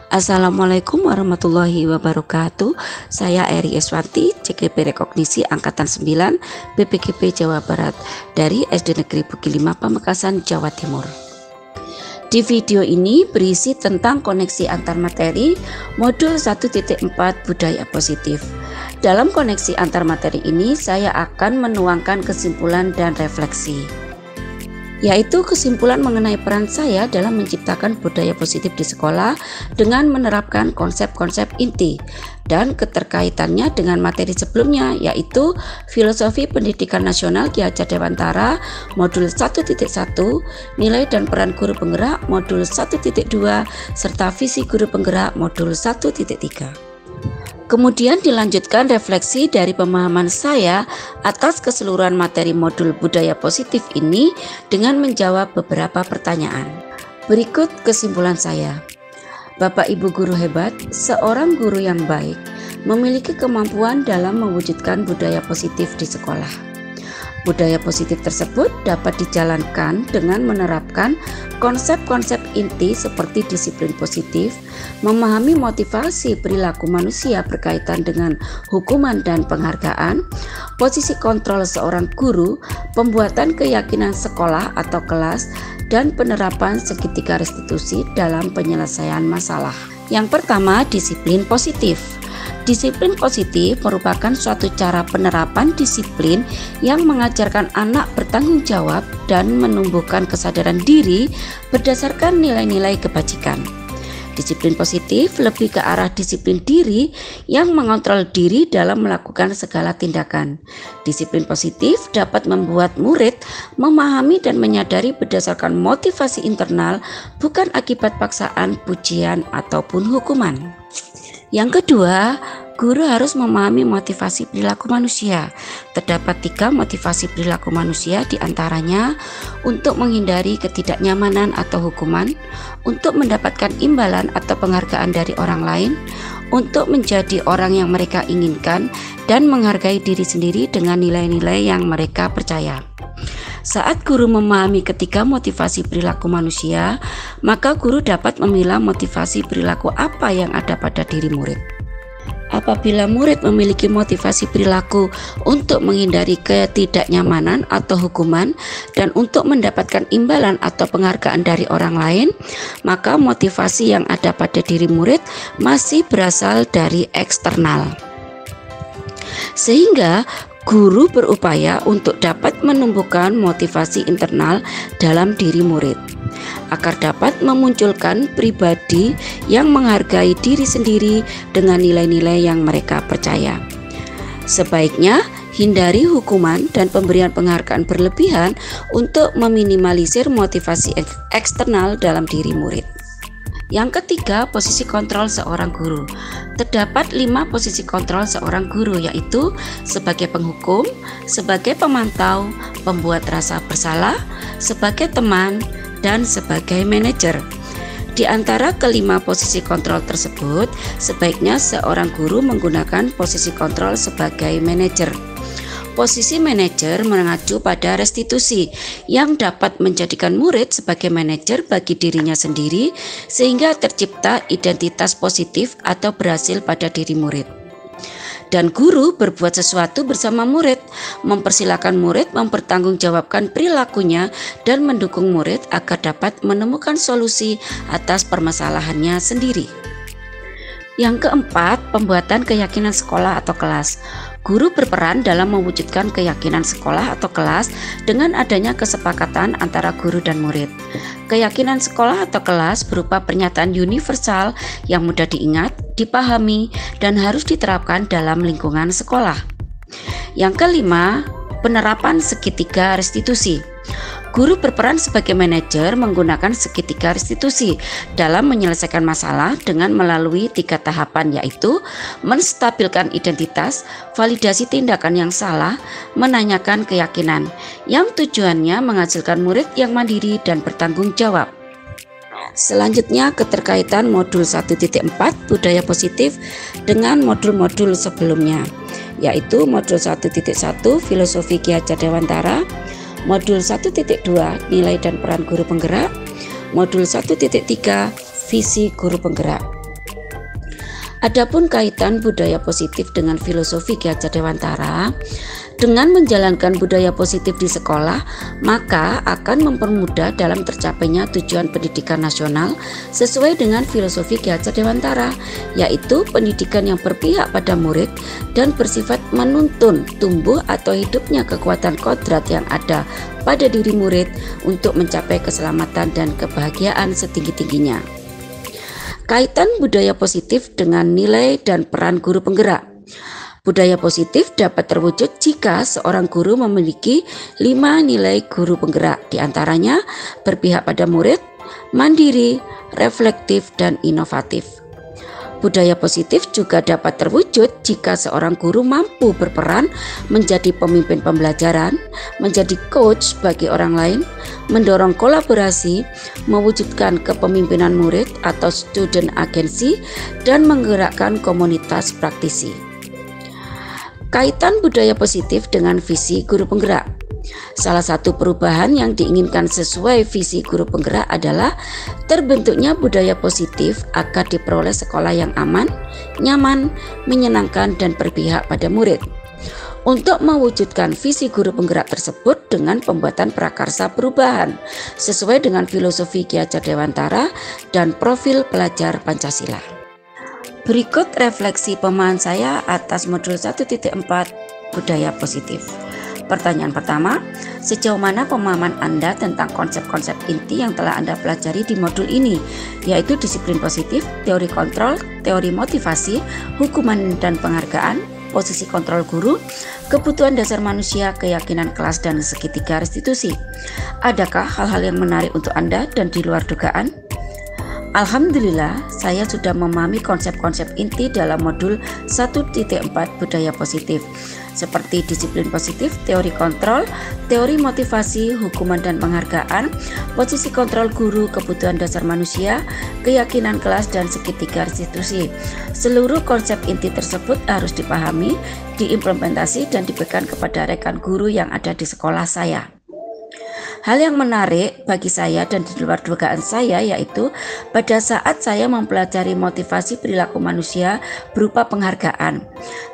Assalamualaikum warahmatullahi wabarakatuh. Saya Eri Eswanti, CGP Rekognisi Angkatan 9 BPGP Jawa Barat dari SD Negeri Bukit 5 Pamekasan, Jawa Timur. Di video ini berisi tentang koneksi antar materi modul 1.4 budaya positif. Dalam koneksi antar materi ini saya akan menuangkan kesimpulan dan refleksi, yaitu kesimpulan mengenai peran saya dalam menciptakan budaya positif di sekolah dengan menerapkan konsep-konsep inti dan keterkaitannya dengan materi sebelumnya, yaitu Filosofi Pendidikan Nasional Ki Hajar Dewantara modul 1.1, Nilai dan Peran Guru Penggerak modul 1.2, serta Visi Guru Penggerak modul 1.3. Kemudian dilanjutkan refleksi dari pemahaman saya atas keseluruhan materi modul budaya positif ini dengan menjawab beberapa pertanyaan. Berikut kesimpulan saya. Bapak Ibu guru hebat, seorang guru yang baik memiliki kemampuan dalam mewujudkan budaya positif di sekolah. Budaya positif tersebut dapat dijalankan dengan menerapkan konsep-konsep inti seperti disiplin positif, memahami motivasi perilaku manusia berkaitan dengan hukuman dan penghargaan, posisi kontrol seorang guru, pembuatan keyakinan sekolah atau kelas, dan penerapan segitiga restitusi dalam penyelesaian masalah. Yang pertama, disiplin positif. Disiplin positif merupakan suatu cara penerapan disiplin yang mengajarkan anak bertanggung jawab dan menumbuhkan kesadaran diri berdasarkan nilai-nilai kebajikan. Disiplin positif lebih ke arah disiplin diri yang mengontrol diri dalam melakukan segala tindakan. Disiplin positif dapat membuat murid memahami dan menyadari berdasarkan motivasi internal, bukan akibat paksaan, pujian, ataupun hukuman. Yang kedua, guru harus memahami motivasi perilaku manusia. Terdapat 3 motivasi perilaku manusia, diantaranya untuk menghindari ketidaknyamanan atau hukuman, untuk mendapatkan imbalan atau penghargaan dari orang lain, untuk menjadi orang yang mereka inginkan, dan menghargai diri sendiri dengan nilai-nilai yang mereka percaya. Saat guru memahami ketiga motivasi perilaku manusia, maka guru dapat memilah motivasi perilaku apa yang ada pada diri murid. Apabila murid memiliki motivasi perilaku untuk menghindari ketidaknyamanan atau hukuman dan untuk mendapatkan imbalan atau penghargaan dari orang lain, maka motivasi yang ada pada diri murid masih berasal dari eksternal. Sehingga guru berupaya untuk dapat menumbuhkan motivasi internal dalam diri murid, agar dapat memunculkan pribadi yang menghargai diri sendiri dengan nilai-nilai yang mereka percaya. Sebaiknya hindari hukuman dan pemberian penghargaan berlebihan untuk meminimalisir motivasi eksternal dalam diri murid. Yang ketiga, posisi kontrol seorang guru. Terdapat 5 posisi kontrol seorang guru, yaitu sebagai penghukum, sebagai pemantau, pembuat rasa bersalah, sebagai teman, dan sebagai manajer. Di antara kelima posisi kontrol tersebut, sebaiknya seorang guru menggunakan posisi kontrol sebagai manajer. Posisi manajer mengacu pada restitusi yang dapat menjadikan murid sebagai manajer bagi dirinya sendiri, sehingga tercipta identitas positif atau berhasil pada diri murid. Dan guru berbuat sesuatu bersama murid, mempersilahkan murid mempertanggungjawabkan perilakunya dan mendukung murid agar dapat menemukan solusi atas permasalahannya sendiri. Yang keempat, pembuatan keyakinan sekolah atau kelas. Guru berperan dalam mewujudkan keyakinan sekolah atau kelas dengan adanya kesepakatan antara guru dan murid. Keyakinan sekolah atau kelas berupa pernyataan universal yang mudah diingat, dipahami, dan harus diterapkan dalam lingkungan sekolah. Yang kelima, penerapan segitiga restitusi. Guru berperan sebagai manajer menggunakan segitiga restitusi dalam menyelesaikan masalah dengan melalui 3 tahapan, yaitu menstabilkan identitas, validasi tindakan yang salah, menanyakan keyakinan, yang tujuannya menghasilkan murid yang mandiri dan bertanggung jawab. Selanjutnya, keterkaitan modul 1.4 budaya positif dengan modul-modul sebelumnya, yaitu modul 1.1 Filosofi Ki Hajar Dewantara, modul 1.2 Nilai dan Peran Guru Penggerak, modul 1.3 Visi Guru Penggerak. Adapun kaitan budaya positif dengan filosofi Ki Hajar Dewantara, dengan menjalankan budaya positif di sekolah, maka akan mempermudah dalam tercapainya tujuan pendidikan nasional sesuai dengan filosofi Ki Hajar Dewantara, yaitu pendidikan yang berpihak pada murid dan bersifat menuntun tumbuh atau hidupnya kekuatan kodrat yang ada pada diri murid untuk mencapai keselamatan dan kebahagiaan setinggi-tingginya. Kaitan budaya positif dengan nilai dan peran guru penggerak. Budaya positif dapat terwujud jika seorang guru memiliki 5 nilai guru penggerak, diantaranya berpihak pada murid, mandiri, reflektif, dan inovatif. Budaya positif juga dapat terwujud jika seorang guru mampu berperan menjadi pemimpin pembelajaran, menjadi coach bagi orang lain, mendorong kolaborasi, mewujudkan kepemimpinan murid atau student agency, dan menggerakkan komunitas praktisi. Kaitan budaya positif dengan visi guru penggerak. Salah satu perubahan yang diinginkan sesuai visi guru penggerak adalah terbentuknya budaya positif agar diperoleh sekolah yang aman, nyaman, menyenangkan, dan berpihak pada murid. Untuk mewujudkan visi guru penggerak tersebut dengan pembuatan prakarsa perubahan sesuai dengan filosofi Ki Hajar Dewantara dan profil pelajar Pancasila. Berikut refleksi pemahaman saya atas modul 1.4 budaya positif. Pertanyaan pertama, sejauh mana pemahaman Anda tentang konsep-konsep inti yang telah Anda pelajari di modul ini, yaitu disiplin positif, teori kontrol, teori motivasi, hukuman dan penghargaan, posisi kontrol guru, kebutuhan dasar manusia, keyakinan kelas, dan segitiga restitusi. Adakah hal-hal yang menarik untuk Anda dan di luar dugaan? Alhamdulillah, saya sudah memahami konsep-konsep inti dalam modul 1.4 budaya positif, seperti disiplin positif, teori kontrol, teori motivasi, hukuman dan penghargaan, posisi kontrol guru, kebutuhan dasar manusia, keyakinan kelas, dan segitiga restitusi. Seluruh konsep inti tersebut harus dipahami, diimplementasi, dan diberikan kepada rekan guru yang ada di sekolah saya. Hal yang menarik bagi saya dan di luar dugaan saya yaitu pada saat saya mempelajari motivasi perilaku manusia berupa penghargaan.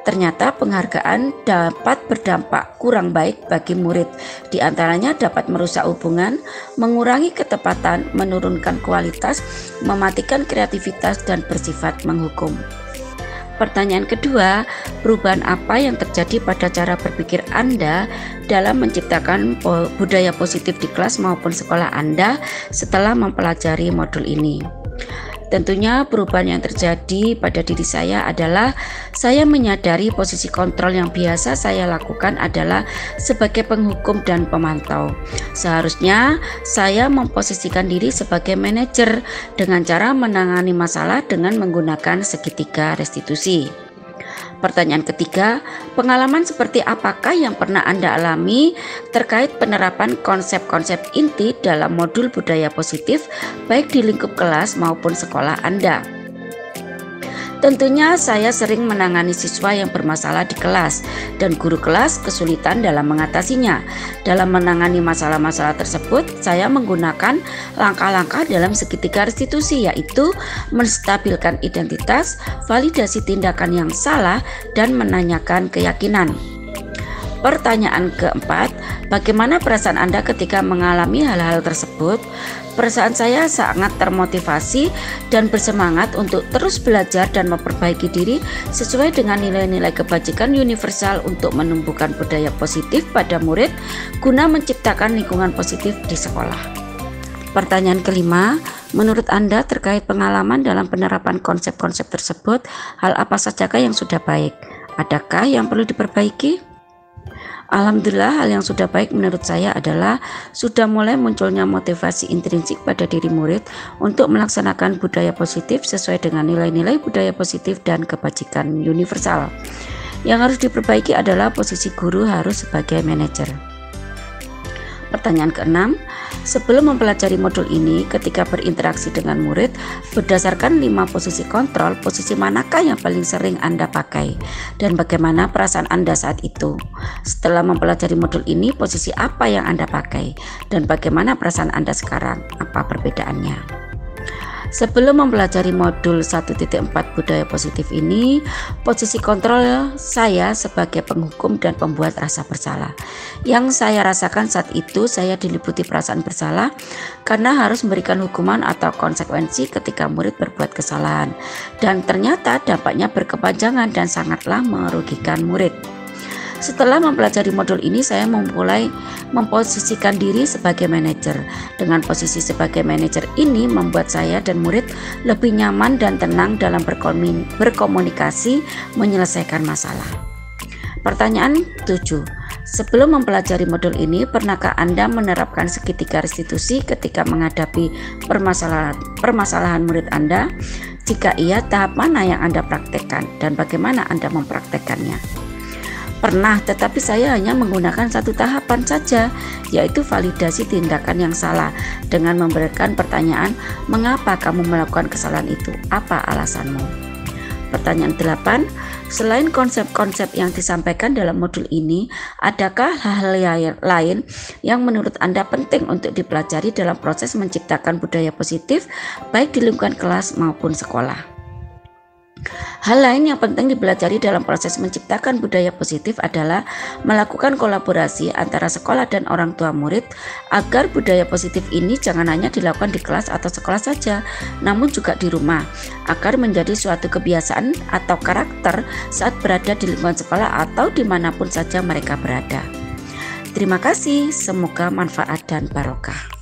Ternyata penghargaan dapat berdampak kurang baik bagi murid. Di antaranya dapat merusak hubungan, mengurangi ketepatan, menurunkan kualitas, mematikan kreativitas, dan bersifat menghukum. Pertanyaan kedua, perubahan apa yang terjadi pada cara berpikir Anda dalam menciptakan budaya positif di kelas maupun sekolah Anda setelah mempelajari modul ini? Tentunya perubahan yang terjadi pada diri saya adalah saya menyadari posisi kontrol yang biasa saya lakukan adalah sebagai penghukum dan pemantau. Seharusnya saya memposisikan diri sebagai manajer dengan cara menangani masalah dengan menggunakan segitiga restitusi. Pertanyaan ketiga, pengalaman seperti apakah yang pernah Anda alami terkait penerapan konsep-konsep inti dalam modul budaya positif baik di lingkup kelas maupun sekolah Anda? Tentunya saya sering menangani siswa yang bermasalah di kelas dan guru kelas kesulitan dalam mengatasinya. Dalam menangani masalah-masalah tersebut, saya menggunakan langkah-langkah dalam segitiga restitusi, yaitu menstabilkan identitas, validasi tindakan yang salah, dan menanyakan keyakinan. Pertanyaan keempat, bagaimana perasaan Anda ketika mengalami hal-hal tersebut? Perasaan saya sangat termotivasi dan bersemangat untuk terus belajar dan memperbaiki diri sesuai dengan nilai-nilai kebajikan universal untuk menumbuhkan budaya positif pada murid guna menciptakan lingkungan positif di sekolah. Pertanyaan kelima, menurut Anda terkait pengalaman dalam penerapan konsep-konsep tersebut, hal apa sajakah yang sudah baik? Adakah yang perlu diperbaiki? Alhamdulillah, hal yang sudah baik menurut saya adalah sudah mulai munculnya motivasi intrinsik pada diri murid untuk melaksanakan budaya positif sesuai dengan nilai-nilai budaya positif dan kebajikan universal. Yang harus diperbaiki adalah posisi guru harus sebagai manajer. Pertanyaan keenam, sebelum mempelajari modul ini, ketika berinteraksi dengan murid, berdasarkan 5 posisi kontrol, posisi manakah yang paling sering Anda pakai? Dan bagaimana perasaan Anda saat itu? Setelah mempelajari modul ini, posisi apa yang Anda pakai? Dan bagaimana perasaan Anda sekarang? Apa perbedaannya? Sebelum mempelajari modul 1.4 budaya positif ini, posisi kontrol saya sebagai penghukum dan pembuat rasa bersalah. Yang saya rasakan saat itu, saya diliputi perasaan bersalah karena harus memberikan hukuman atau konsekuensi ketika murid berbuat kesalahan. Dan ternyata dampaknya berkepanjangan dan sangatlah merugikan murid. Setelah mempelajari modul ini, saya mulai memposisikan diri sebagai manajer. Dengan posisi sebagai manajer ini membuat saya dan murid lebih nyaman dan tenang dalam berkomunikasi menyelesaikan masalah. Pertanyaan 7. Sebelum mempelajari modul ini, pernahkah Anda menerapkan segitiga restitusi ketika menghadapi permasalahan murid Anda? Jika iya, tahap mana yang Anda praktekkan dan bagaimana Anda mempraktekkannya? Pernah, tetapi saya hanya menggunakan satu tahapan saja, yaitu validasi tindakan yang salah dengan memberikan pertanyaan, mengapa kamu melakukan kesalahan itu? Apa alasanmu? Pertanyaan 8. Selain konsep-konsep yang disampaikan dalam modul ini, adakah hal-hal lain yang menurut Anda penting untuk dipelajari dalam proses menciptakan budaya positif, baik di lingkungan kelas maupun sekolah? Hal lain yang penting dipelajari dalam proses menciptakan budaya positif adalah melakukan kolaborasi antara sekolah dan orang tua murid agar budaya positif ini jangan hanya dilakukan di kelas atau sekolah saja, namun juga di rumah, agar menjadi suatu kebiasaan atau karakter saat berada di lingkungan sekolah atau dimanapun saja mereka berada. Terima kasih, semoga manfaat dan barokah.